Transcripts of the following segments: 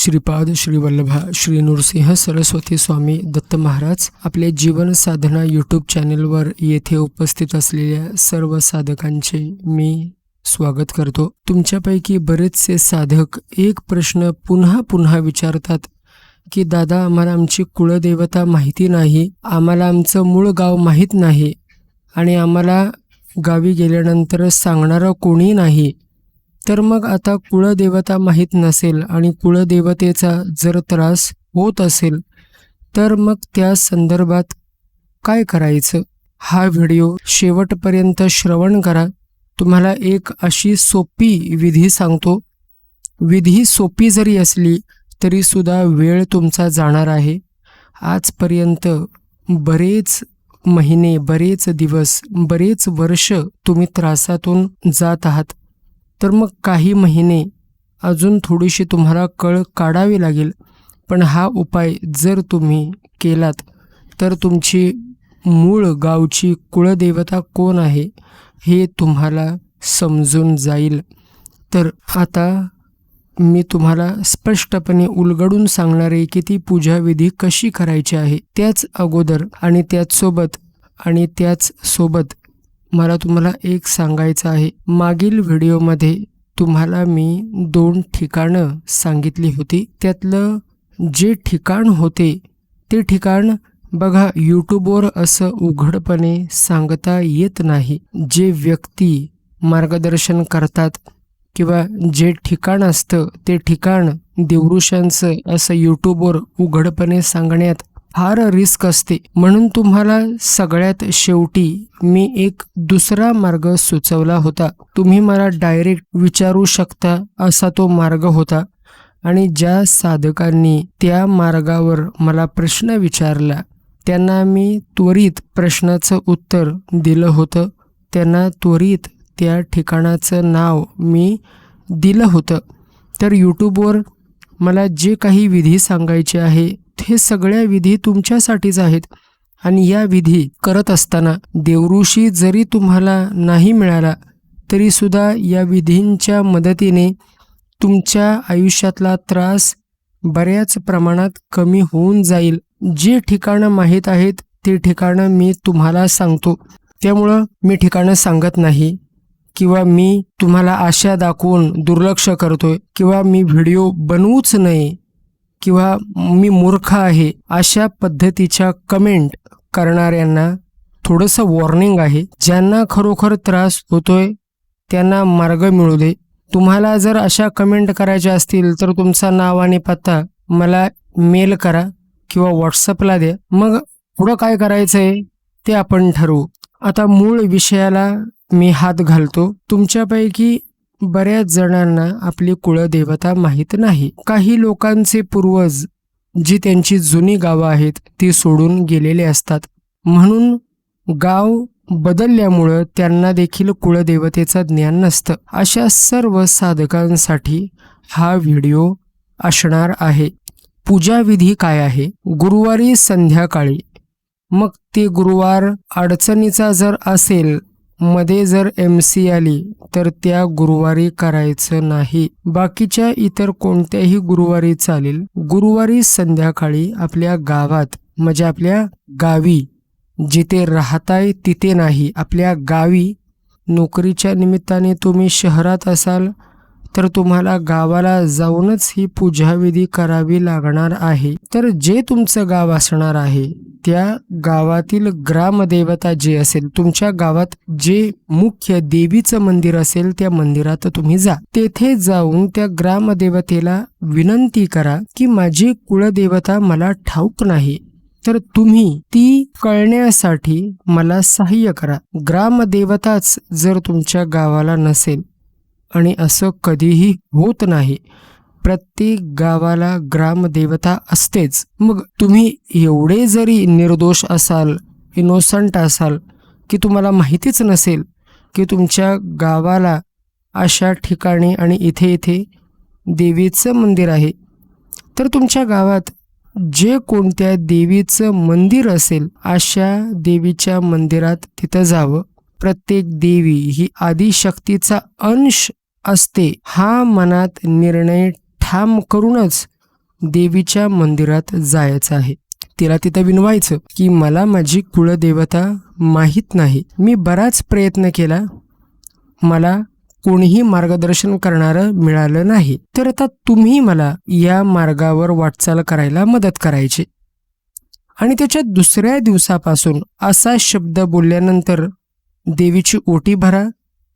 श्रीपाद श्री वल्लभा श्री नृसिंह सरस्वती स्वामी दत्त महाराज आपले जीवन साधना यूट्यूब चॅनलवर येथे उपस्थित असलेल्या सर्व साधकांचे मी स्वागत करतो। तुमच्यापैकी बरेचसे साधक एक प्रश्न पुन्हा पुन्हा विचारतात की दादा, आम्हाला आमची कुळदेवता माहिती नाही, आम्हाला आमचं मूळ गाव माहीत नाही आणि आम्हाला गावी गेल्यानंतर सांगणारं कोणी नाही। तर मग आता कुळदेवता माहीत नसेल आणि कुळदेवतेचा जर त्रास होत असेल तर मग त्या संदर्भात काय करायचं? हा व्हिडिओ शेवटपर्यंत श्रवण करा। तुम्हाला एक अशी सोपी विधी सांगतो। विधी सोपी जरी असली तरी सुद्धा वेळ तुमचा जाणार आहे। आजपर्यंत बरेच महिने, बरेच दिवस, बरेच वर्ष तुम्ही त्रासातून जात आहात। तर मग काही महिने अजून थोडीशी तुम्हाला कळ काढावी लागेल, पण हा उपाय जर तुम्ही केलात तर तुमची मूळ गावची कुळदेवता कोण आहे हे तुम्हाला समजून जाईल। तर आता मी तुम्हाला स्पष्टपणे उलगडून सांगणार आहे की ती पूजाविधी कशी करायची आहे। त्याच अगोदर आणि त्याच सोबत मला तुम्हाला एक सांगायचं आहे। मागील व्हिडिओमध्ये तुम्हाला मी 2 ठिकाणं सांगितली होती। त्यातलं जे ठिकाण होते ते ठिकाण बघा, यूट्यूबवर असं उघडपणे सांगता येत नाही। जे व्यक्ती मार्गदर्शन करतात किंवा जे ठिकाण असतं ते ठिकाण देवऋषांचं असं यूट्यूबवर उघडपणे सांगण्यात फार रिस्क असते। म्हणून तुम्हाला सगळ्यात शेवटी मी एक दुसरा मार्ग सुचवला होता। तुम्ही मला डायरेक्ट विचारू शकता असा तो मार्ग होता आणि ज्या साधकांनी त्या मार्गावर मला प्रश्न विचारला त्यांना मी त्वरित प्रश्नाचं उत्तर दिलं होतं। त्यांना त्वरित त्या ठिकाणाचं नाव मी दिलं होतं। तर यूट्यूबवर मला जे काही विधी सांगायचे आहे हे सगळ्या विधी तुमच्यासाठीच आहेत आणि या विधी करत असताना देवऋषी जरी तुम्हाला नाही मिळाला तरी सुद्धा या विधींच्या मदतीने तुमच्या आयुष्यातला त्रास बऱ्याच प्रमाणात कमी होऊन जाईल। जे ठिकाणं माहीत आहेत ते ठिकाणं मी तुम्हाला सांगतो। त्यामुळं मी ठिकाणं सांगत नाही किंवा मी तुम्हाला आशा दाखवून दुर्लक्ष करतोय किंवा मी व्हिडिओ बनवूच नये किंवा मी मूर्ख आहे अशा पद्धतीच्या कमेंट करणाऱ्यांना थोडंसं वॉर्निंग आहे। ज्यांना खरोखर त्रास होतोय त्यांना मार्ग मिळू दे। तुम्हाला जर अशा कमेंट करायच्या असतील तर तुमचा नाव आणि पत्ता मला मेल करा किंवा व्हॉट्सअपला द्या। मग पुढं काय करायचं आहे ते आपण ठरवू। आता मूळ विषयाला मी हात घालतो। तुमच्यापैकी बऱ्याच जणांना आपली कुळदेवता माहीत नाही। काही लोकांचे पूर्वज जी त्यांची जुनी गावं आहेत ती सोडून गेलेले असतात, म्हणून गाव बदलल्यामुळं त्यांना देखील कुळदेवतेचं ज्ञान नसतं। अशा सर्व साधकांसाठी हा व्हिडिओ असणार आहे। पूजाविधी काय आहे? गुरुवारी संध्याकाळी, मग ते गुरुवार अडचणीचा जर असेल, मध्ये जर MC आली तर त्या गुरुवारी करायचं नाही। बाकीच्या इतर कोणत्याही गुरुवारी चालेल। गुरुवारी संध्याकाळी आपल्या गावात म्हणजे आपल्या गावी, जिथे राहताय तिथे नाही, आपल्या गावी, नोकरीच्या निमित्ताने तुम्ही शहरात असाल तर तुम्हाला गावाला जाऊनच ही पूजाविधी करावी लागणार आहे। तर जे तुमचं गाव असणार आहे त्या गावातील ग्रामदेवता जे असेल, तुमच्या गावात जे मुख्य देवीचं मंदिर असेल त्या मंदिरात तुम्ही जा। तेथे जाऊन त्या ग्रामदेवतेला विनंती करा की माझी कुळदेवता मला ठाऊक नाही, तर तुम्ही ती कळण्यासाठी मला सहाय्य करा। ग्रामदेवताच जर तुमच्या गावाला नसेल, आणि असं कधीही होत नाही, प्रत्येक गावाला ग्रामदेवता असतेच। मग तुम्ही एवढे जरी निर्दोष असाल, इनोसंट असाल की तुम्हाला माहितीच नसेल की तुमच्या गावाला अशा ठिकाणी आणि इथे देवीचं मंदिर आहे, तर तुमच्या गावात जे कोणत्या देवीचं मंदिर असेल अशा देवीच्या मंदिरात तिथं जावं। प्रत्येक देवी ही आदिशक्तीचा अंश असते हा मनात निर्णय ठाम करूनच देवीच्या मंदिरात जायचं आहे. तिला तिथं विनवायचं की मला माझी कुळदेवता माहीत नाही, मी बराच प्रयत्न केला, मला कोणीही मार्गदर्शन करणारं मिळालं नाही, तर आता तुम्ही मला या मार्गावर वाटचाल करायला मदत करायची. आणि त्याच्या दुसऱ्या दिवसापासून असा शब्द बोलल्यानंतर देवीची ओटी भरा,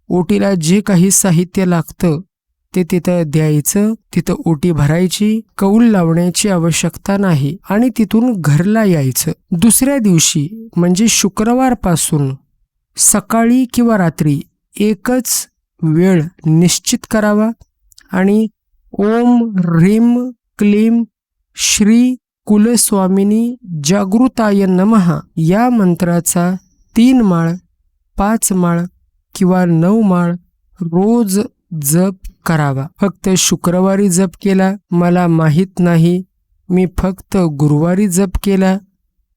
ओटीला जे काही साहित्य लागतं ते तिथं द्यायचं, तिथं ओटी भरायची, कौल लावण्याची आवश्यकता नाही आणि तिथून घरला यायचं. दुसऱ्या दिवशी म्हणजे शुक्रवारपासून सकाळी किंवा रात्री एकच वेळ निश्चित करावा आणि ओम ह्रीम क्लीम श्री कुलस्वामिनी जागृताय नमः या मंत्राचा 3 माळ, 5 माळ किंवा 9 माळ रोज जप करावा. फक्त शुक्रवारी जप केला मला माहीत नाही, मी फक्त गुरुवारी जप केला,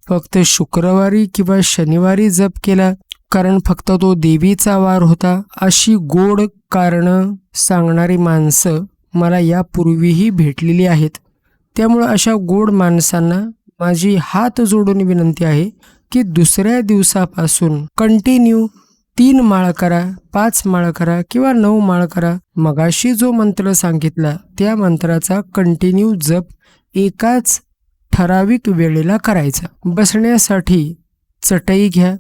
फक्त शुक्रवारी किंवा शनिवारी जप केला कारण फक्त तो देवीचा वार होता, अशी गोड कारणं सांगणारी माणसं मला यापूर्वीही भेटलेली आहेत. त्यामुळं अशा गोड माणसांना माझी हात जोडून विनंती आहे की दुसऱ्या दिवसापासून कंटिन्यू 3 माळ करा, 5 माळ करा किंवा 9 माळ करा. मगाशी जो मंत्र सांगितला त्या मंत्राचा कंटिन्यू जप एकाच ठराविक वेळेला करायचा. बसण्यासाठी चटई घ्या,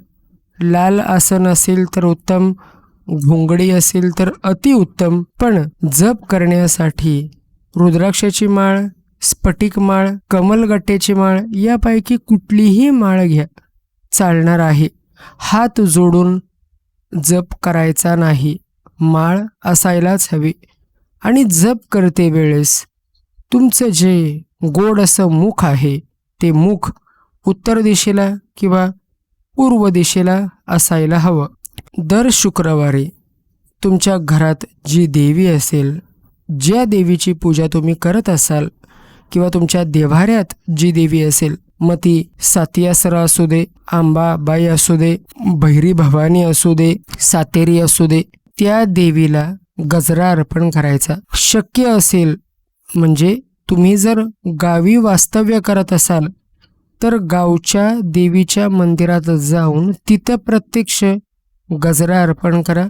लाल आसन असेल तर उत्तम, घोंगडी असेल तर अतिउत्तम, पण जप करण्यासाठी रुद्राक्षाची माळ, स्फटिक माळ, कमलगट्ट्याची माळ यापैकी कुठलीही माळ घ्या, चालणार आहे. हात जोडून जप करायचा नाही, माळ असायलाच हवी. आणि जप करते वेळेस तुमचं जे गोड असं मुख आहे ते मुख उत्तर दिशेला किंवा पूर्व दिशेला असायला हवं. दर शुक्रवारी तुमच्या घरात जी देवी असेल, ज्या देवीची पूजा तुम्ही करत असाल किंवा तुमच्या देव्हाऱ्यात जी देवी असेल, मग ती सातियासरा असू दे, आंबाबाई असू दे, भैरी भवानी असू दे, सातेरी असू दे, त्या देवीला गजरा अर्पण करायचा. शक्य असेल म्हणजे तुम्ही जर गावी वास्तव्य करत असाल तर गावच्या देवीच्या मंदिरात जाऊन तिथं प्रत्यक्ष गजरा अर्पण करा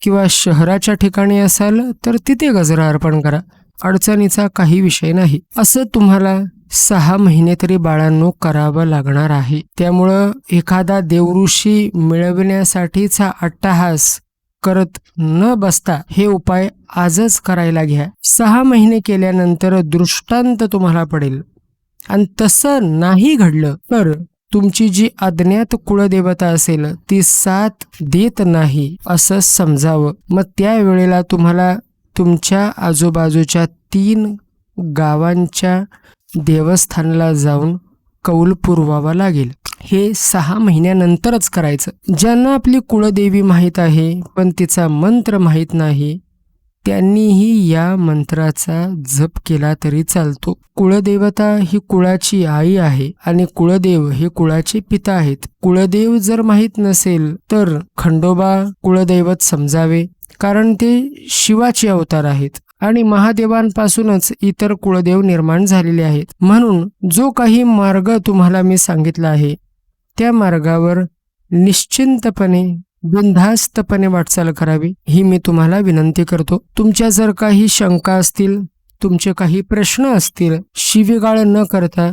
किंवा शहराच्या ठिकाणी असाल तर तिथे गजरा अर्पण करा. अडचणीचा काही विषय नाही. असं तुम्हाला 6 महिने तरी बाळांनो करावं लागणार आहे. त्यामुळं एखादा देवऋषी मिळवण्यासाठीचा अट्टहास करत न बसता हे उपाय आजच करायला घ्या. 6 महिने केल्यानंतर दृष्टांत तुम्हाला पडेल. आणि तसं नाही घडलं तर तुमची जी अज्ञात कुळदेवता असेल ती साथ देत नाही असं समजावं. मग त्यावेळेला तुम्हाला तुमच्या आजूबाजूच्या 3 गावांच्या देवस्थानाला जाऊन कौल पुरवावा लागेल. हे 6 महिन्यानंतरच करायचं. ज्यांना आपली कुळदेवी माहीत आहे पण तिचा मंत्र माहीत नाही त्यांनीही या मंत्राचा जप केला तरी चालतो. कुळदेवता ही कुळाची आई आहे आणि कुळदेव हे कुळाचे पिता आहेत. कुळदेव जर माहीत नसेल तर खंडोबा कुळदैवत समजावे, कारण ते शिवाचे अवतार आहेत आणि महादेवांपासूनच इतर कुळदेव निर्माण झालेले आहेत. म्हणून जो काही मार्ग तुम्हाला मी सांगितला आहे त्या मार्गावर निश्चिंतपणे बिनधास्तपणे वाटचाल करावी ही मी तुम्हाला विनंती करतो. तुमच्या जर काही शंका असतील, तुमचे काही प्रश्न असतील, शिवीगाळ न करता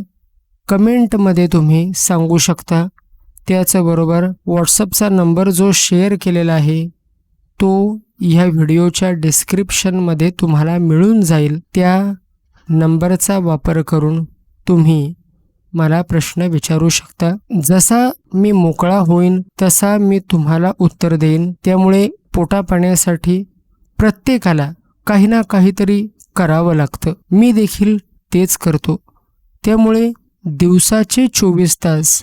कमेंटमध्ये तुम्ही सांगू शकता. त्याचबरोबर व्हॉट्सअपचा नंबर जो शेअर केलेला आहे तो ह्या व्हिडिओच्या डिस्क्रिप्शनमध्ये तुम्हाला मिळून जाईल. त्या नंबरचा वापर करून तुम्ही मला प्रश्न विचारू शकता. जसा मी मोकळा होईन तसा मी तुम्हाला उत्तर देईन. त्यामुळे पोटापाण्यासाठी प्रत्येकाला काही ना काहीतरी करावं लागतं. मी देखील तेच करतो. त्यामुळे दिवसाचे 24 तास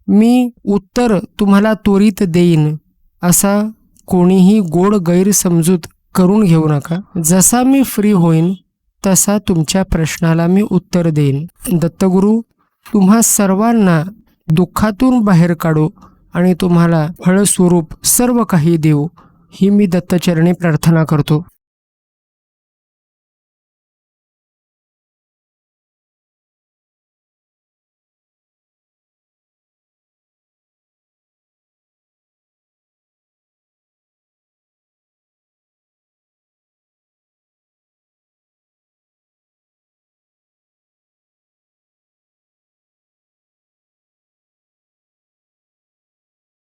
मी उत्तर तुम्हाला त्वरित देईन असा कोणीही गोड गैरसमजूत करून घेऊ नका. जसा मी फ्री होईन तसा तुमच्या प्रश्नाला मी उत्तर देईन. दत्तगुरु तुम्हा सर्वांना दुःखातून बाहेर काढो आणि तुम्हाला फळस्वरूप सर्व काही देऊ ही मी दत्तचरणी प्रार्थना करतो.